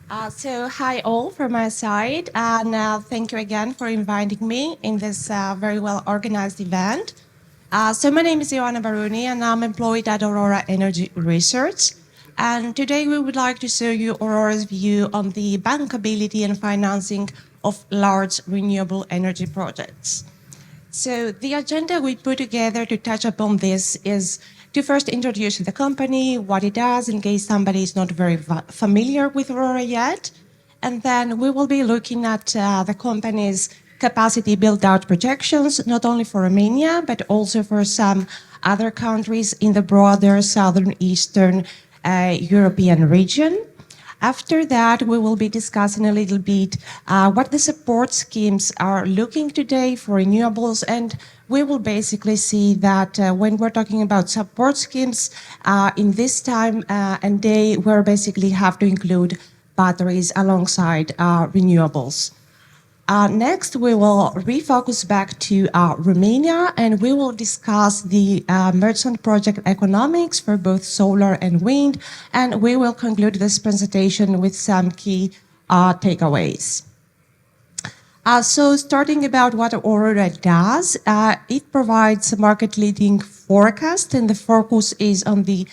Hi all from my side, and thank you again for inviting me in this very well organized event. My name is Ioanna Barouni, and I'm employed at Aurora Energy Research. And today we would like to show you Aurora's view on the bankability and financing of large renewable energy projects. So the agenda we put together to touch upon this is to first introduce the company, what it does, in case somebody is not very familiar with Aurora yet. And then we will be looking at the company's capacity build-out projections, not only for Romania, but also for some other countries in the broader Southern Eastern European region. After that, we will be discussing a little bit what the support schemes are looking today for renewables, and we will basically see that when we're talking about support schemes in this time and day, we basically have to include batteries alongside renewables. Next, we will refocus back to Romania, and we will discuss the merchant project economics for both solar and wind, and we will conclude this presentation with some key takeaways. Starting about what Aurora does, it provides a market-leading forecast, and the focus is on the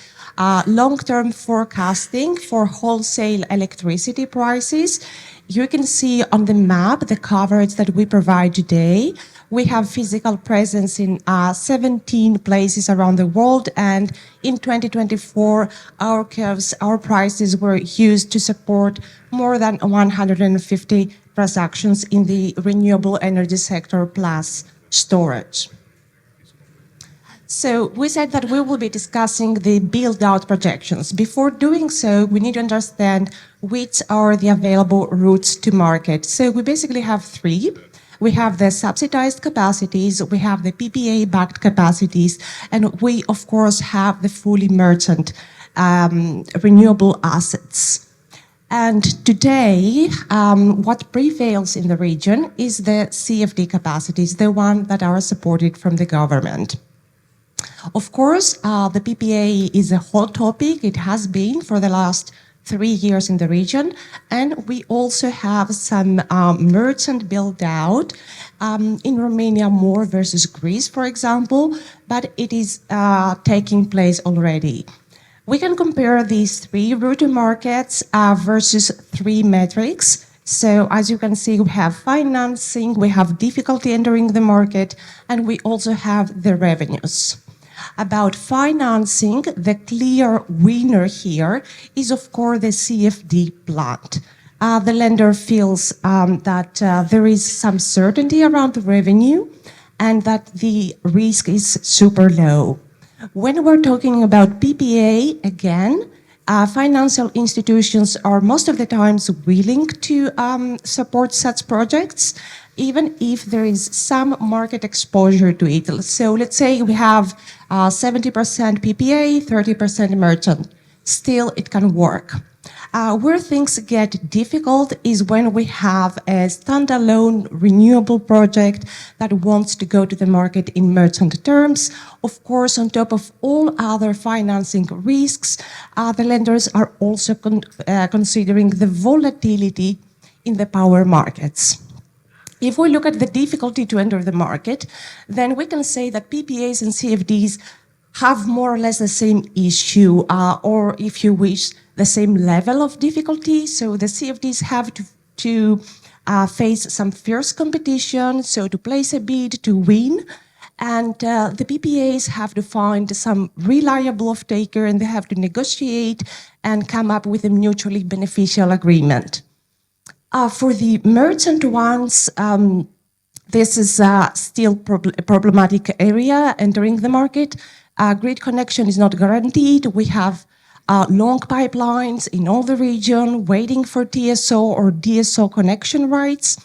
long-term forecasting for wholesale electricity prices. You can see on the map the coverage that we provide today. We have physical presence in 17 places around the world, and in 2024, our curves, our prices were used to support more than 150 transactions in the renewable energy sector plus storage. So we said that we will be discussing the build-out projections. Before doing so, we need to understand which are the available routes to market. So we basically have three. We have the subsidized capacities, we have the PPA-backed capacities, and we, of course, have the fully merchant renewable assets. And today, what prevails in the region is the CFD capacities, the ones that are supported from the government. Of course, the PPA is a hot topic. It has been for the last 3 years in the region. And we also have some merchant build-out in Romania more versus Greece, for example, but it is taking place already. We can compare these three route to markets versus three metrics. So as you can see, we have financing, we have difficulty entering the market, and we also have the revenues. About financing, the clear winner here is, of course, the CFD plant. The lender feels that there is some certainty around the revenue and that the risk is super low. When we're talking about PPA, again, financial institutions are most of the times willing to support such projects, even if there is some market exposure to it. So let's say we have 70% PPA, 30% merchant. Still, it can work. Where things get difficult is when we have a standalone renewable project that wants to go to the market in merchant terms. Of course, on top of all other financing risks, the lenders are also considering the volatility in the power markets. If we look at the difficulty to enter the market, then we can say that PPAs and CFDs have more or less the same issue, or if you wish, the same level of difficulty. So the CFDs have to face some fierce competition, so to place a bid to win. And the PPAs have to find some reliable off-taker, and they have to negotiate and come up with a mutually beneficial agreement. For the merchant ones, this is still a problematic area entering the market. Grid connection is not guaranteed. We have long pipelines in all the region waiting for TSO or DSO connection rights.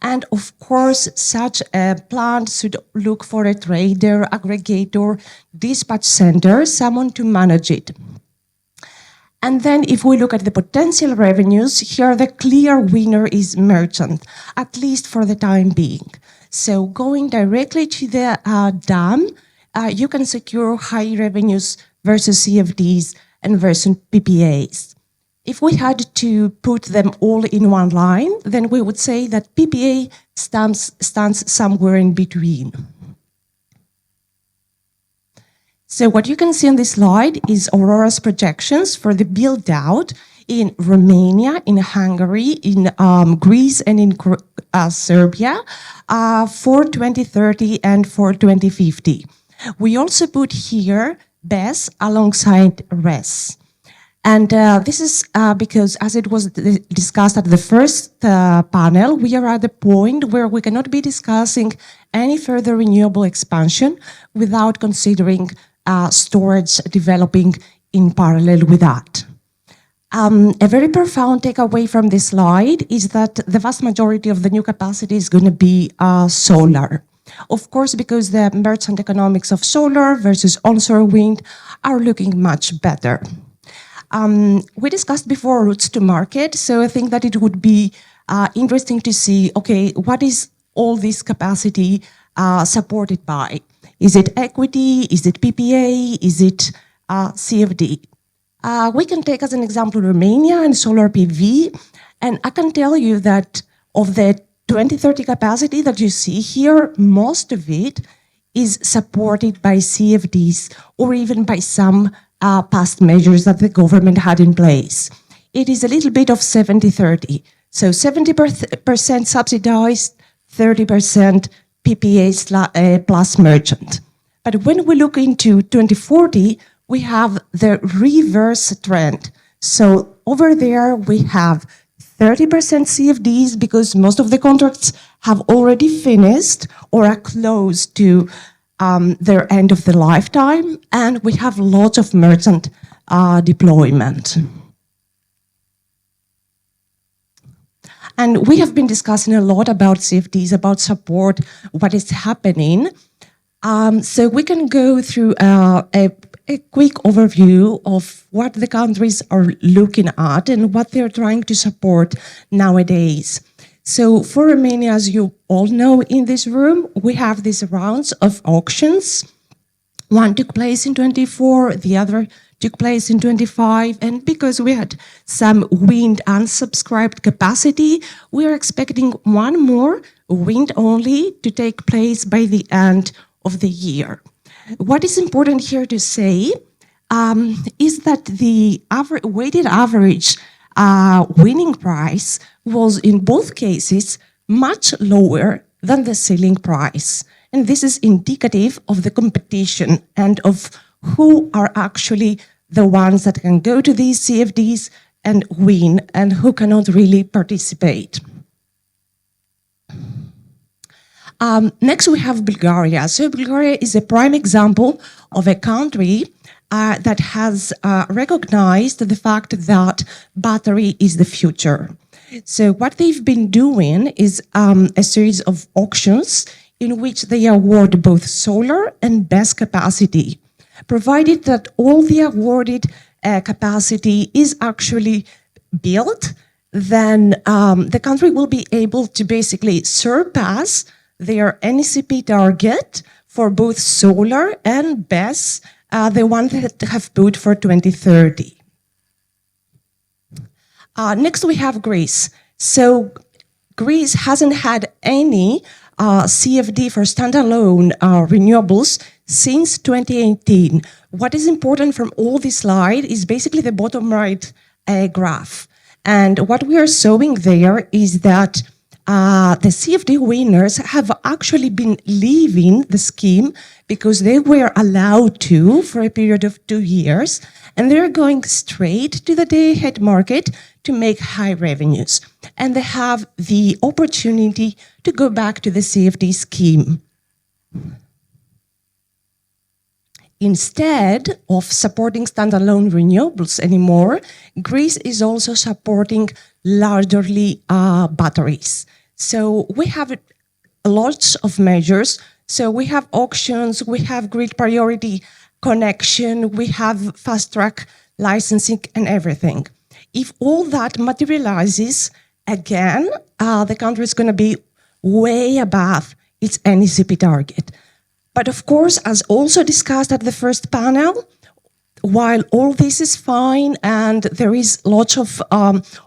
And of course, such a plant should look for a trader, aggregator, dispatch center, someone to manage it. And then if we look at the potential revenues, here the clear winner is merchant, at least for the time being. So going directly to the dam, you can secure high revenues versus CFDs and versus PPAs. If we had to put them all in one line, then we would say that PPA stands somewhere in between. So what you can see on this slide is Aurora's projections for the build-out in Romania, in Hungary, in Greece, and in Serbia for 2030 and for 2050. We also put here BESS alongside RES. And this is because, as it was discussed at the first panel, we are at the point where we cannot be discussing any further renewable expansion without considering storage developing in parallel with that. A very profound takeaway from this slide is that the vast majority of the new capacity is going to be solar. Of course, because the merchant economics of solar versus onshore wind are looking much better. We discussed before routes to market, so I think that it would be interesting to see, okay, what is all this capacity supported by? Is it equity? Is it PPA? Is it CFD? We can take as an example Romania and solar PV, and I can tell you that of the 2030 capacity that you see here, most of it is supported by CFDs or even by some past measures that the government had in place. It is a little bit of 70-30. So 70% subsidized, 30% PPA plus merchant. But when we look into 2040, we have the reverse trend. So over there, we have 30% CFDs because most of the contracts have already finished or are close to their end of the lifetime, and we have lots of merchant deployment. And we have been discussing a lot about CFDs, about support, what is happening. So we can go through a quick overview of what the countries are looking at and what they're trying to support nowadays. So for Romania, as you all know in this room, we have these rounds of auctions. One took place in 24, the other took place in 25, and because we had some wind unsubscribed capacity, we are expecting one more wind only to take place by the end of the year. What is important here to say is that the weighted average winning price was in both cases much lower than the ceiling price. And this is indicative of the competition and of who are actually the ones that can go to these CFDs and win and who cannot really participate. Next, we have Bulgaria. So Bulgaria is a prime example of a country that has recognized the fact that battery is the future. So what they've been doing is a series of auctions in which they award both solar and BESS capacity. Provided that all the awarded capacity is actually built, then the country will be able to basically surpass their NECP target for both solar and BESS, the one that have put for 2030. Next, we have Greece. So Greece hasn't had any CFD for standalone renewables since 2018. What is important from all this slide is basically the bottom right graph. And what we are showing there is that the CFD winners have actually been leaving the scheme because they were allowed to for a period of 2 years, and they're going straight to the day-ahead market to make high revenues. And they have the opportunity to go back to the CFD scheme. Instead of supporting standalone renewables anymore, Greece is also supporting largely batteries. So we have lots of measures. So we have auctions, we have grid priority connection, we have fast track licensing and everything. If all that materializes, again, the country is going to be way above its NECP target. But of course, as also discussed at the first panel, while all this is fine and there is lots of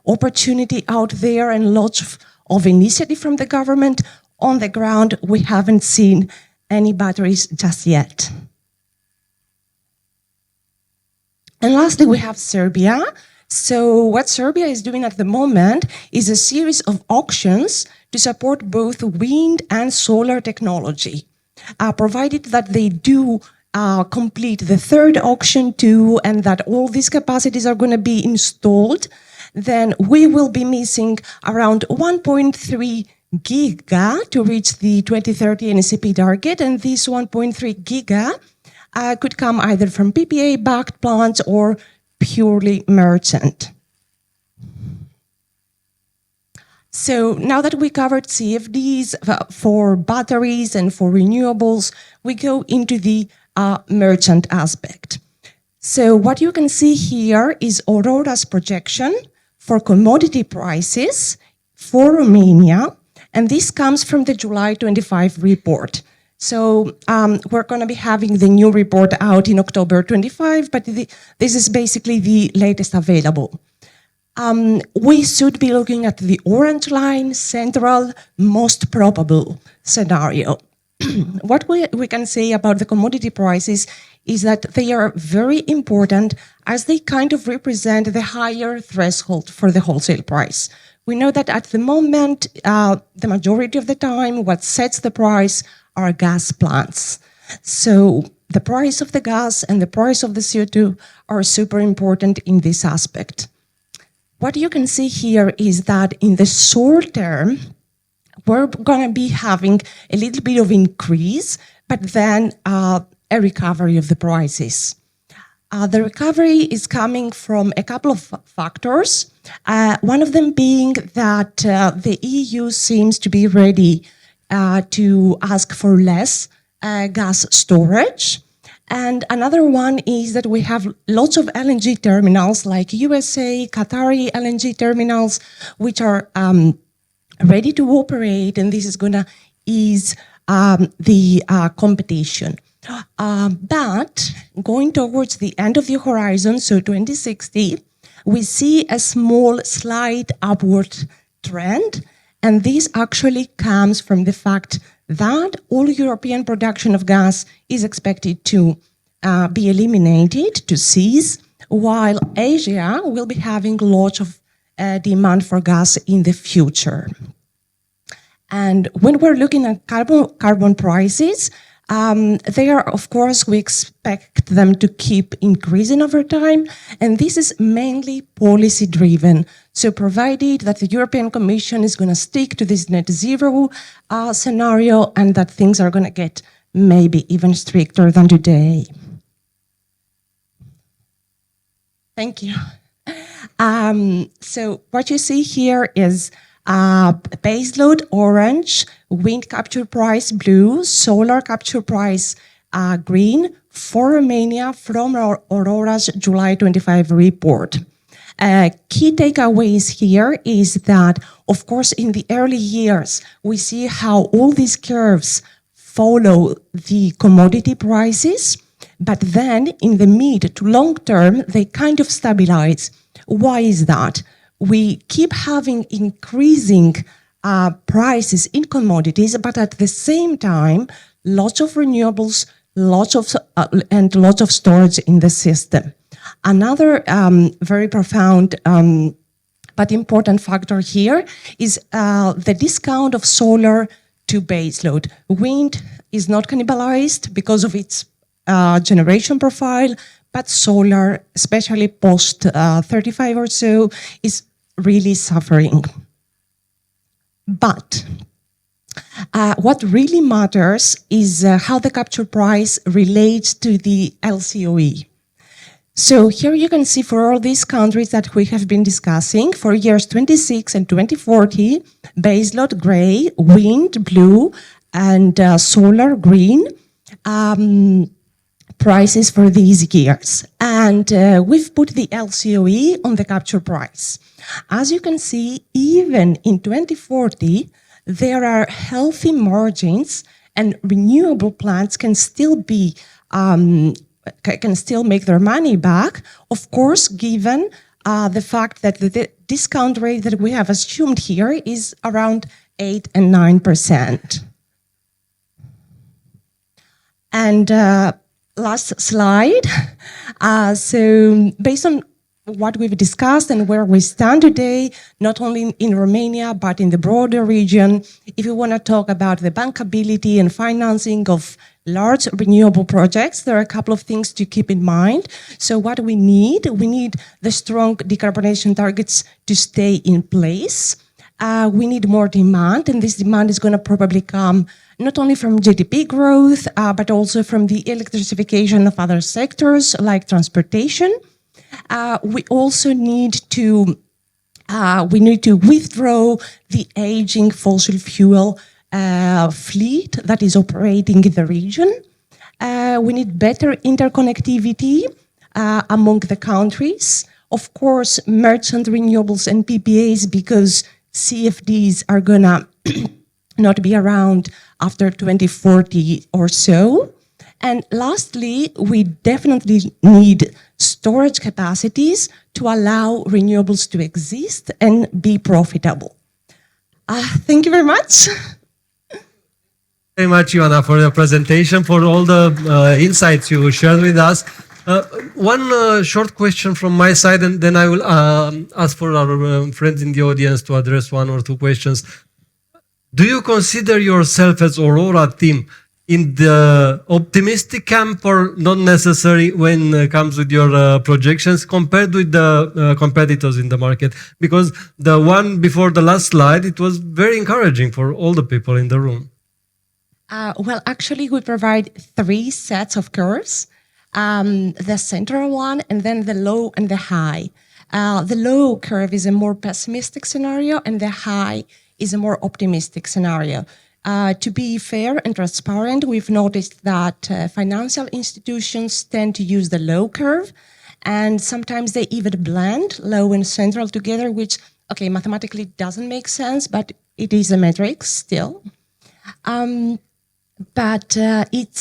opportunity out there and lots of initiative from the government, on the ground we haven't seen any batteries just yet. And lastly, we have Serbia. So what Serbia is doing at the moment is a series of auctions to support both wind and solar technology, provided that they do complete the third auction too, and that all these capacities are going to be installed, then we will be missing around 1.3 giga to reach the 2030 NCP target, and this 1.3 giga could come either from PPA-backed plants or purely merchant. So now that we covered CFDs for batteries and for renewables, we go into the merchant aspect. So what you can see here is Aurora's projection for commodity prices for Romania, and this comes from the July 25 report. So we're going to be having the new report out in October 25, but this is basically the latest available. We should be looking at the orange line, central, most probable scenario. What we can say about the commodity prices is that they are very important as they kind of represent the higher threshold for the wholesale price. We know that at the moment, the majority of the time, what sets the price are gas plants. So the price of the gas and the price of the CO2 are super important in this aspect. What you can see here is that in the short term, we're going to be having a little bit of increase, but then a recovery of the prices. The recovery is coming from a couple of factors, one of them being that the EU seems to be ready to ask for less gas storage. And another one is that we have lots of LNG terminals like USA, Qatari LNG terminals, which are ready to operate, and this is going to ease the competition. But going towards the end of the horizon, so 2060, we see a small slight upward trend, and this actually comes from the fact that all European production of gas is expected to be eliminated, to cease, while Asia will be having lots of demand for gas in the future. And when we're looking at carbon prices, they are, of course, we expect them to keep increasing over time, and this is mainly policy-driven. So provided that the European Commission is going to stick to this net zero scenario and that things are going to get maybe even stricter than today. Thank you. So what you see here is baseload orange, wind capture price blue, solar capture price green for Romania from Aurora's July 25 report. Key takeaways here is that, of course, in the early years, we see how all these curves follow the commodity prices, but then in the mid to long term, they kind of stabilize. Why is that? We keep having increasing prices in commodities, but at the same time, lots of renewables, lots of storage in the system. Another very profound but important factor here is the discount of solar to baseload. Wind is not cannibalized because of its generation profile, but solar, especially post 35 or so, is really suffering. But what really matters is how the capture price relates to the LCOE. So here you can see for all these countries that we have been discussing, for years 26 and 2040, baseload gray, wind blue, and solar green, prices for these years. And we've put the LCOE on the capture price. As you can see, even in 2040, there are healthy margins and renewable plants can still be can still make their money back, of course, given the fact that the discount rate that we have assumed here is around 8 and 9%. And last slide. So based on what we've discussed and where we stand today, not only in Romania, but in the broader region, if you want to talk about the bankability and financing of large renewable projects, there are a couple of things to keep in mind. So what we need the strong decarbonization targets to stay in place. We need more demand, and this demand is going to probably come not only from GDP growth, but also from the electrification of other sectors like transportation. We also need to withdraw the aging fossil fuel fleet that is operating in the region. We need better interconnectivity among the countries. Of course, merchant renewables and PPAs, because CFDs are gonna not be around after 2040 or so. And lastly, we definitely need storage capacities to allow renewables to exist and be profitable. Thank you very much. Very much, Ioanna, for your presentation, for all the insights you shared with us. One short question from my side, and then I will ask for our friends in the audience to address one or two questions. Do you consider yourself as Aurora team in the optimistic camp or not necessary when it comes with your projections compared with the competitors in the market? Because the one before the last slide, it was very encouraging for all the people in the room. Well, actually, we provide 3 sets of curves, the central one, and then the low and the high. The low curve is a more pessimistic scenario, and the high is a more optimistic scenario. To be fair and transparent, we've noticed that financial institutions tend to use the low curve, and sometimes they even blend low and central together, which, okay, mathematically doesn't make sense, but it is a metric still. But each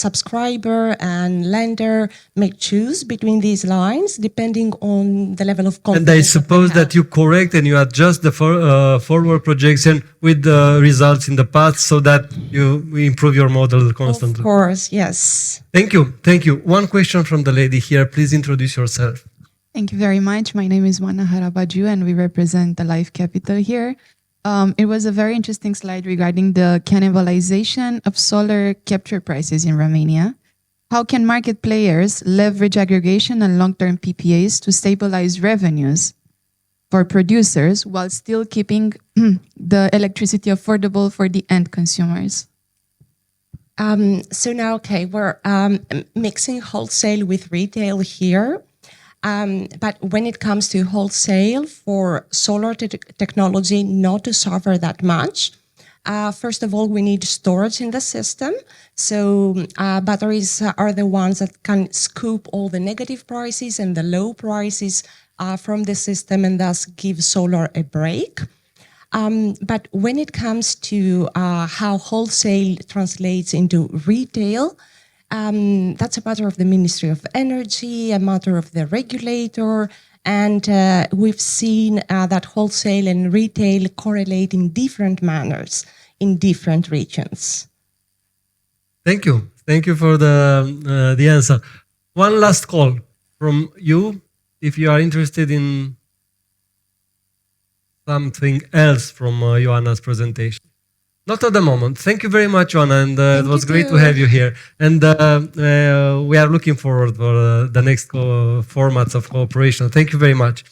subscriber and lender may choose between these lines depending on the level of confidence. And I suppose that you correct and you adjust the forward projection with the results in the past so that you improve your model constantly. Of course, yes. Thank you. Thank you. One question from the lady here. Please introduce yourself. Thank you very much. My name is Ioanna Barouni, and we represent the Life Capital here. It was a very interesting slide regarding the cannibalization of solar capture prices in Romania. How can market players leverage aggregation and long-term PPAs to stabilize revenues for producers while still keeping the electricity affordable for the end consumers? So now, okay, we're mixing wholesale with retail here. But when it comes to wholesale for solar technology not to suffer that much, first of all, we need storage in the system. So batteries are the ones that can scoop all the negative prices and the low prices from the system and thus give solar a break. But when it comes to how wholesale translates into retail, that's a matter of the Ministry of Energy, a matter of the regulator, and we've seen that wholesale and retail correlate in different manners in different regions. Thank you. Thank you for the answer. One last call from you, if you are interested in something else from Ioanna's presentation. Not at the moment. Thank you very much, Ioanna, and it was great to have you here. And we are looking forward for the next formats of cooperation. Thank you very much.